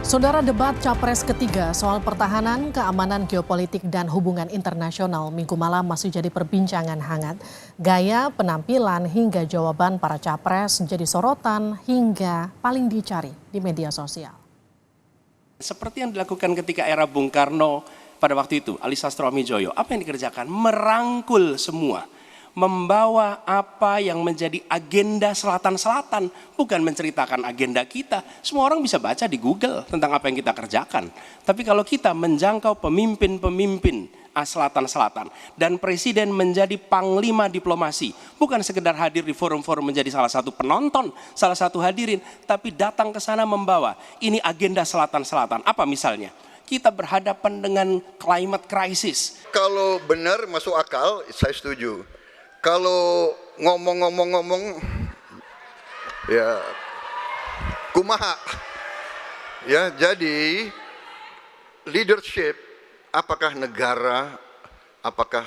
Saudara, debat Capres ketiga soal pertahanan, keamanan geopolitik dan hubungan internasional Minggu malam masih jadi perbincangan hangat. Gaya, penampilan hingga jawaban para capres menjadi sorotan hingga paling dicari di media sosial. Seperti yang dilakukan ketika era Bung Karno pada waktu itu, Ali Sastroamidjojo, apa yang dikerjakan? Merangkul semua. Membawa apa yang menjadi agenda selatan-selatan, bukan menceritakan agenda kita. Semua orang bisa baca di Google tentang apa yang kita kerjakan. Tapi kalau kita menjangkau pemimpin-pemimpin selatan-selatan dan presiden menjadi panglima diplomasi, bukan sekedar hadir di forum-forum menjadi salah satu penonton, salah satu hadirin, tapi datang ke sana membawa ini agenda selatan-selatan. Apa misalnya? Kita berhadapan dengan climate crisis. Kalau benar masuk akal, saya setuju. Kalau ngomong-ngomong ya kumaha. Ya, jadi leadership apakah negara, apakah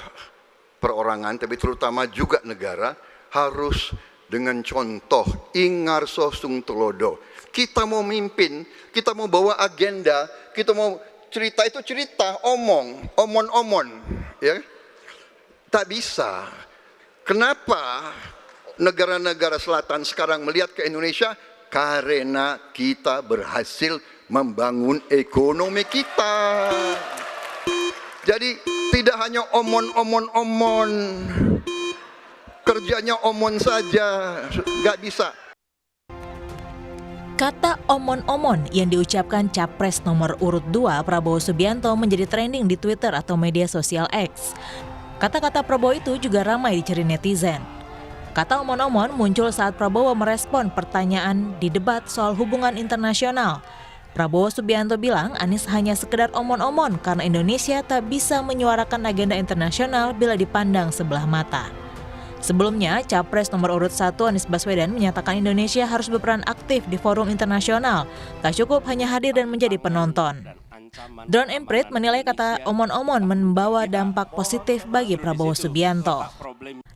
perorangan, tapi terutama juga negara harus dengan contoh ingarso sung tulodo. Kita mau mimpin, kita mau bawa agenda, kita mau cerita itu cerita, omon, ya. Tak bisa. Kenapa negara-negara selatan sekarang melihat ke Indonesia? Karena kita berhasil membangun ekonomi kita. Jadi tidak hanya omon, kerjanya omon saja, nggak bisa. Kata omon-omon yang diucapkan Capres nomor urut 2 Prabowo Subianto menjadi trending di Twitter atau media sosial X. Kata-kata Prabowo itu juga ramai dicari netizen. Kata omon-omon muncul saat Prabowo merespon pertanyaan di debat soal hubungan internasional. Prabowo Subianto bilang Anies hanya sekedar omon-omon karena Indonesia tak bisa menyuarakan agenda internasional bila dipandang sebelah mata. Sebelumnya, Capres nomor urut 1 Anies Baswedan menyatakan Indonesia harus berperan aktif di forum internasional, tak cukup hanya hadir dan menjadi penonton. Drone Emprit menilai kata omon-omon membawa dampak positif bagi Prabowo Subianto.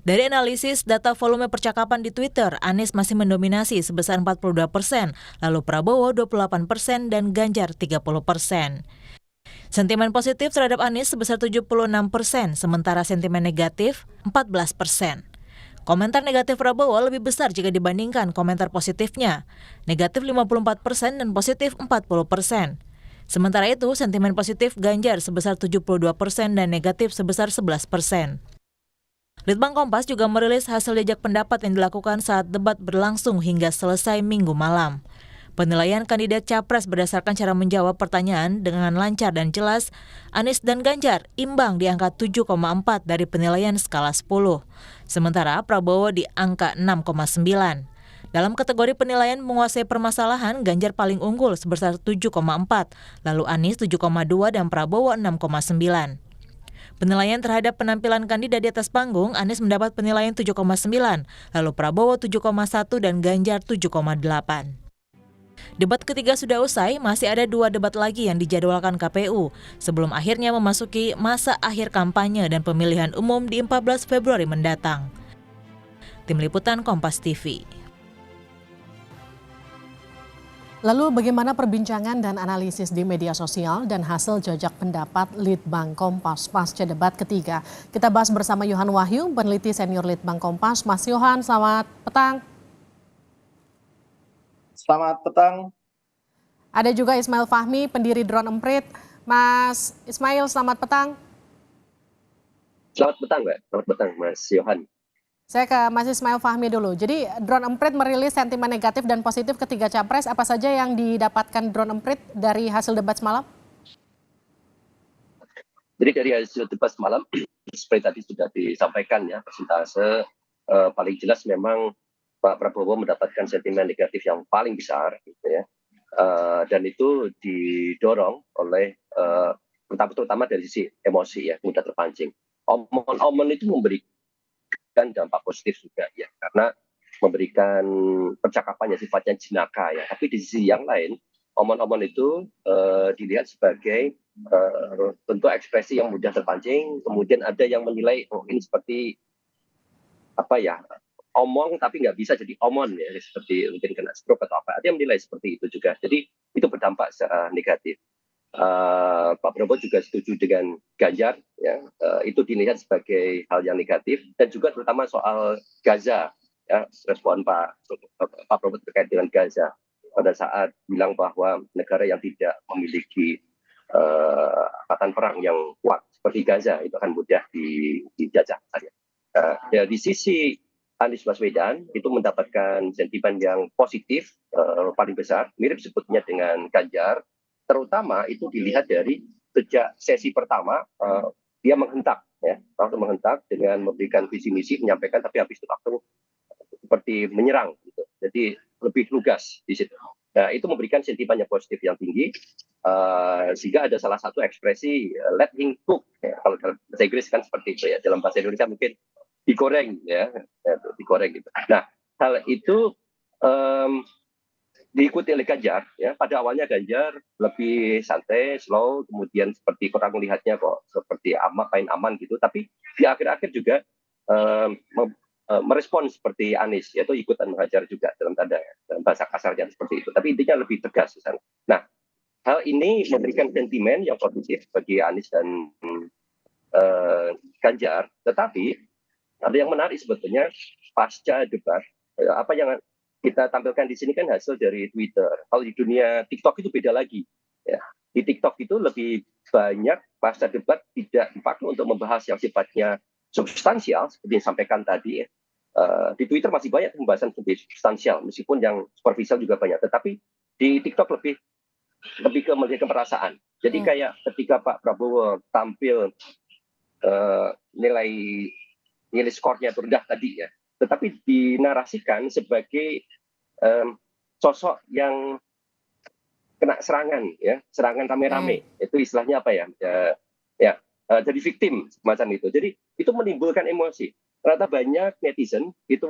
Dari analisis data volume percakapan di Twitter, Anies masih mendominasi sebesar 42%, lalu Prabowo 28% dan Ganjar 30%. Sentimen positif terhadap Anies sebesar 76%, sementara sentimen negatif 14%. Komentar negatif Prabowo lebih besar jika dibandingkan komentar positifnya, negatif 54% dan positif 40%. Sementara itu, sentimen positif Ganjar sebesar 72% dan negatif sebesar 11%. Litbang Kompas juga merilis hasil jajak pendapat yang dilakukan saat debat berlangsung hingga selesai Minggu malam. Penilaian kandidat Capres berdasarkan cara menjawab pertanyaan dengan lancar dan jelas, Anies dan Ganjar imbang di angka 7,4 dari penilaian skala 10. Sementara Prabowo di angka 6,9. Dalam kategori penilaian menguasai permasalahan, Ganjar paling unggul sebesar 7,4, lalu Anies 7,2 dan Prabowo 6,9. Penilaian terhadap penampilan kandidat di atas panggung, Anies mendapat penilaian 7,9, lalu Prabowo 7,1 dan Ganjar 7,8. Debat ketiga sudah usai, masih ada 2 debat lagi yang dijadwalkan KPU sebelum akhirnya memasuki masa akhir kampanye dan pemilihan umum di 14 Februari mendatang. Tim Liputan Kompas TV. Lalu bagaimana perbincangan dan analisis di media sosial dan hasil jajak pendapat Litbang Kompas pasca debat ketiga? Kita bahas bersama Yohan Wahyu, peneliti senior Litbang Kompas. Mas Yohan, selamat petang. Selamat petang. Ada juga Ismail Fahmi, pendiri Drone Emprit. Mas Ismail, selamat petang. Selamat petang, Mbak. Selamat petang, Mas Yohan. Saya ke Mas Ismail Fahmi dulu. Jadi Drone Emprit merilis sentimen negatif dan positif ketiga capres. Apa saja yang didapatkan Drone Emprit dari hasil debat semalam? Jadi dari hasil debat semalam, seperti tadi sudah disampaikan ya, persentase paling jelas memang Pak Prabowo mendapatkan sentimen negatif yang paling besar, gitu ya. Dan itu didorong oleh terutama dari sisi emosi ya, mudah terpancing. Omon-omon itu memberikan dampak positif juga ya, karena memberikan percakapan yang sifatnya jenaka ya. Tapi di sisi yang lain, omon-omon itu dilihat sebagai bentuk ekspresi yang mudah terpancing. Kemudian ada yang menilai, oh ini seperti apa ya, omong tapi nggak bisa jadi omon ya, seperti mungkin kena stroke atau apa. Ada yang menilai seperti itu juga. Jadi itu berdampak berdampak secara negatif. Pak Prabowo juga setuju dengan Ganjar, ya, itu dilihat sebagai hal yang negatif, dan juga terutama soal Gaza, ya, respon Pak Prabowo terkait dengan Gaza pada saat bilang bahwa negara yang tidak memiliki angkatan perang yang kuat seperti Gaza itu akan mudah dijajah saja. Dari sisi Anies Baswedan itu mendapatkan sentimen yang positif paling besar, mirip sebetulnya dengan Ganjar. Terutama itu dilihat dari sejak sesi pertama dia menghentak, ya, langsung menghentak dengan memberikan visi misi, menyampaikan, tapi habis itu langsung seperti menyerang, gitu. Jadi lebih lugas di situ. Nah, itu memberikan sentimen yang positif yang tinggi, sehingga ada salah satu ekspresi let him cook, ya, kalau dalam bahasa Inggris kan seperti itu, ya, dalam bahasa Indonesia mungkin digoreng, ya, digoreng gitu. Nah, hal itu diikuti oleh Ganjar, ya. Pada awalnya Ganjar lebih santai, slow, kemudian seperti orang melihatnya kok seperti main aman gitu, tapi di akhir-akhir juga merespon seperti Anies, yaitu ikutan menghajar juga dalam bahasa kasarnya seperti itu, tapi intinya lebih tegas di sana. Nah, hal ini memberikan sentimen yang positif bagi Anies dan Ganjar, tetapi ada yang menarik sebetulnya pasca debat, apa yang kita tampilkan di sini kan hasil dari Twitter. Kalau di dunia TikTok itu beda lagi. Ya. Di TikTok itu lebih banyak pasca debat tidak dipakai untuk membahas yang sifatnya substansial, seperti yang disampaikan tadi. Ya. Di Twitter masih banyak pembahasan lebih substansial, meskipun yang superficial juga banyak. Tetapi di TikTok lebih ke melihat perasaan. Jadi kayak ketika Pak Prabowo tampil nilai skornya itu rendah tadi, ya, tetapi dinarasikan sebagai sosok yang kena serangan, ya, serangan rame-rame. Itu istilahnya apa ya? Jadi victim macam itu. Jadi itu menimbulkan emosi. Ternyata banyak netizen itu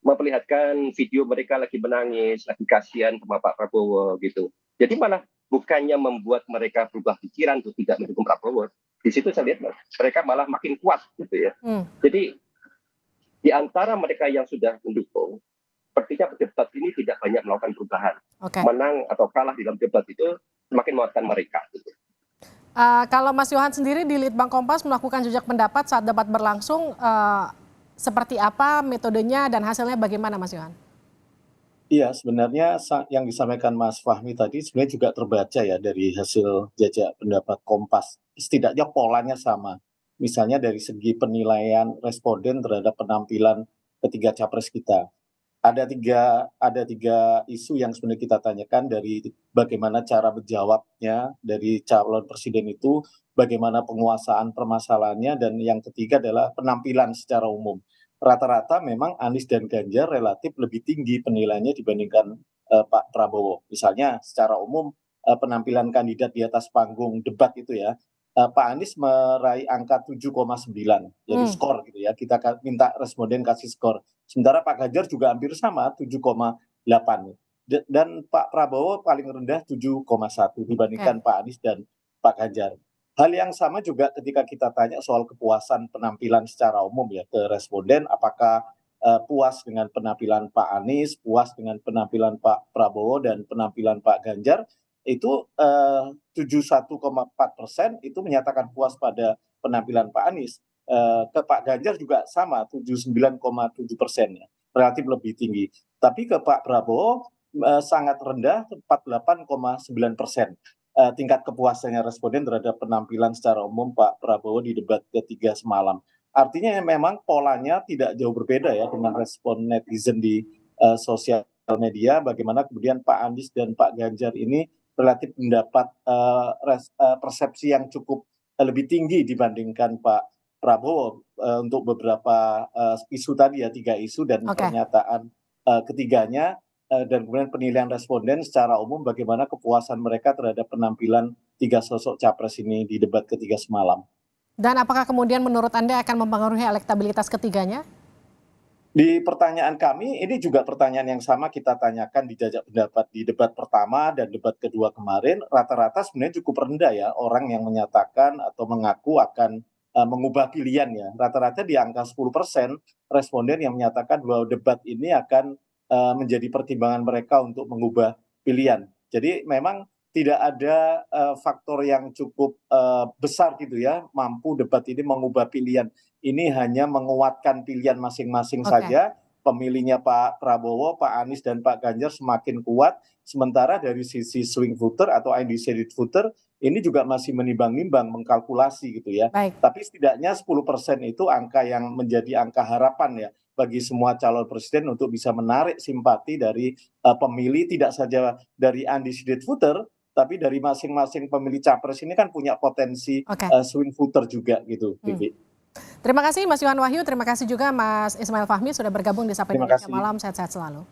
memperlihatkan video mereka lagi menangis, lagi kasihan sama Pak Prabowo gitu. Jadi malah bukannya membuat mereka berubah pikiran untuk tidak mendukung Prabowo. Di situ saya lihat mereka malah makin kuat gitu, ya. Jadi di antara mereka yang sudah mendukung, sepertinya debat ini tidak banyak melakukan perubahan. Menang atau kalah di dalam debat itu semakin menguatkan mereka. Gitu. Kalau Mas Yohan sendiri di Litbang Kompas melakukan jejak pendapat saat debat berlangsung, seperti apa metodenya dan hasilnya bagaimana, Mas Yohan? Iya, sebenarnya yang disampaikan Mas Fahmi tadi sebenarnya juga terbaca ya dari hasil jajak pendapat Kompas. Setidaknya polanya sama. Misalnya dari segi penilaian responden terhadap penampilan ketiga capres kita. Ada tiga isu yang sebenarnya kita tanyakan, dari bagaimana cara menjawabnya dari calon presiden itu, bagaimana penguasaan permasalahannya, dan yang ketiga adalah penampilan secara umum. Rata-rata memang Anies dan Ganjar relatif lebih tinggi penilaiannya dibandingkan Pak Prabowo. Misalnya secara umum penampilan kandidat di atas panggung debat itu, ya, Pak Anies meraih angka 7,9, jadi skor gitu, ya. Kita minta responden kasih skor. Sementara Pak Ganjar juga hampir sama, 7,8. Dan Pak Prabowo paling rendah 7,1 dibandingkan Pak Anies dan Pak Ganjar. Hal yang sama juga ketika kita tanya soal kepuasan penampilan secara umum, ya, ke responden, apakah puas dengan penampilan Pak Anies, puas dengan penampilan Pak Prabowo dan penampilan Pak Ganjar, itu 71,4% itu menyatakan puas pada penampilan Pak Anies. Ke Pak Ganjar juga sama, 79,7%, ya, relatif lebih tinggi. Tapi ke Pak Prabowo sangat rendah, 48,9%. Tingkat kepuasannya responden terhadap penampilan secara umum Pak Prabowo di debat ketiga semalam. Artinya memang polanya tidak jauh berbeda, ya, dengan respon netizen di sosial media, bagaimana kemudian Pak Anies dan Pak Ganjar ini relatif mendapat persepsi yang cukup lebih tinggi dibandingkan Pak Prabowo untuk beberapa isu tadi, ya, 3 isu dan pernyataan ketiganya, dan kemudian penilaian responden secara umum bagaimana kepuasan mereka terhadap penampilan 3 sosok capres ini di debat ketiga semalam. Dan apakah kemudian menurut Anda akan mempengaruhi elektabilitas ketiganya? Di pertanyaan kami, ini juga pertanyaan yang sama kita tanyakan di jajak pendapat di debat pertama dan debat kedua kemarin. Rata-rata sebenarnya cukup rendah, ya, orang yang menyatakan atau mengaku akan mengubah pilihan, ya. Rata-rata di angka 10% responden yang menyatakan bahwa debat ini akan menjadi pertimbangan mereka untuk mengubah pilihan. Jadi memang tidak ada faktor yang cukup besar gitu ya, mampu debat ini mengubah pilihan. Ini hanya menguatkan pilihan masing-masing saja. Pemilihnya Pak Prabowo, Pak Anies, dan Pak Ganjar semakin kuat. Sementara dari sisi swing voter atau undecided voter, ini juga masih menimbang-nimbang, mengkalkulasi gitu ya. Baik. Tapi setidaknya 10% itu angka yang menjadi angka harapan ya bagi semua calon presiden untuk bisa menarik simpati dari pemilih, tidak saja dari undecided voter, tapi dari masing-masing pemilih capres ini kan punya potensi swing voter juga gitu, Vivi. Terima kasih Mas Yohan Wahyu, terima kasih juga Mas Ismail Fahmi sudah bergabung di Sapa Indonesia Malam, sehat-sehat selalu.